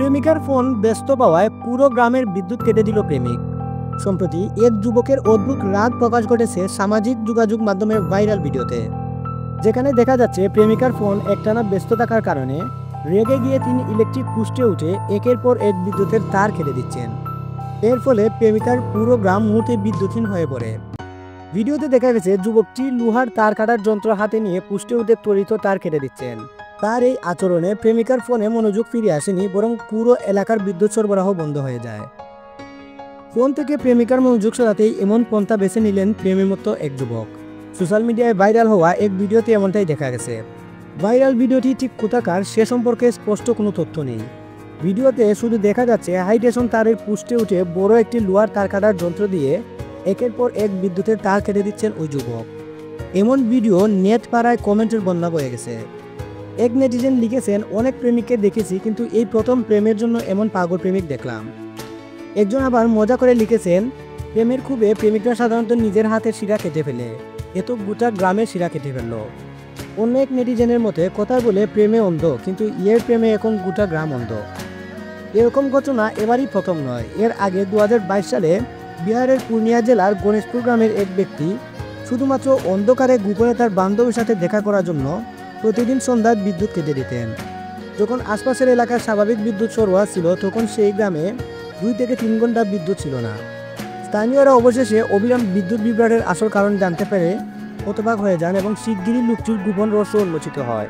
প্রেমিকার ফোন ব্যস্ত পাওয়ায় পুরো গ্রামের বিদ্যুৎ কেটে দিল প্রেমিক। সম্প্রতি এক যুবকের অদ্ভুত রাগ প্রকাশ ঘটেছে সামাজিক যোগাযোগ মাধ্যমের ভাইরাল ভিডিওতে, যেখানে দেখা যাচ্ছে প্রেমিকার ফোন একটানা ব্যস্ত থাকার কারণে রেগে গিয়ে তিনি ইলেকট্রিক পোস্টে উঠে একের পর এক বিদ্যুতের তার কেটে দিচ্ছেন। এর ফলে প্রেমিকার পুরো গ্রাম মুহূর্তে বিদ্যুৎহীন হয়ে পড়ে। ভিডিওতে দেখা গেছে যুবকটি লোহার তার কাটার যন্ত্র হাতে নিয়ে পোস্টে উঠে ত্বরিত তার কেটে দিচ্ছেন। তার এই আচরণে প্রেমিকার ফোনে মনোযোগ ফিরে আসেনি, বরং পুরো এলাকার বিদ্যুৎ সরবরাহ বন্ধ হয়ে যায়। ফোন থেকে প্রেমিকার মনোযোগ সরাতেই এমন পন্থা বেছে নিলেন প্রেমীমত্ত এক যুবক। সোশ্যাল মিডিয়ায় ভাইরাল হওয়া এক ভিডিওতে এমনটাই দেখা গেছে। ভাইরাল ভিডিওটি ঠিক কোথাকার সে সম্পর্কে স্পষ্ট কোনো তথ্য নেই। ভিডিওতে শুধু দেখা যাচ্ছে হাইটেনশন তারের পোস্টে উঠে বড় একটি লোহার তার কাটার যন্ত্র দিয়ে একের পর এক বিদ্যুতের তার কেটে দিচ্ছেন ওই যুবক। এমন ভিডিও নেট পাড়ায় কমেন্টের বন্যা বয়ে গেছে। এক নেটিজেন লিখেছেন, অনেক প্রেমিককে দেখেছি, কিন্তু এই প্রথম প্রেমের জন্য এমন পাগল প্রেমিক দেখলাম। একজন আবার মজা করে লিখেছেন, প্রেমের খুবে প্রেমিকরা সাধারণত নিজের হাতের শিরা কেটে ফেলে, এত গোটা গ্রামের শিরা কেটে ফেলল। অন্য এক নেটিজেনের মতে, কথা বলে প্রেমে অন্ধ, কিন্তু ইয়ের প্রেমে এখন গোটা গ্রাম অন্ধ। এরকম ঘটনা এবারই প্রথম নয়। এর আগে 2022 সালে বিহারের পূর্ণিয়া জেলার গণেশপুর গ্রামের এক ব্যক্তি শুধুমাত্র অন্ধকারে গোপনে তার বান্ধবীর সাথে দেখা করার জন্য প্রতিদিন সন্ধ্যায় বিদ্যুৎ কেটে দিতেন। যখন আশপাশের এলাকার স্বাভাবিক বিদ্যুৎ সরবরাহ ছিল, তখন সেই গ্রামে 2 থেকে 3 ঘন্টা বিদ্যুৎ ছিল না। স্থানীয়রা অবশেষে অবিরাম বিদ্যুৎ বিভ্রাটের আসল কারণ জানতে পেরে হতবাক হয়ে যান এবং শিগগিরই লোকটির গোপন রহস্য উন্মোচিত হয়।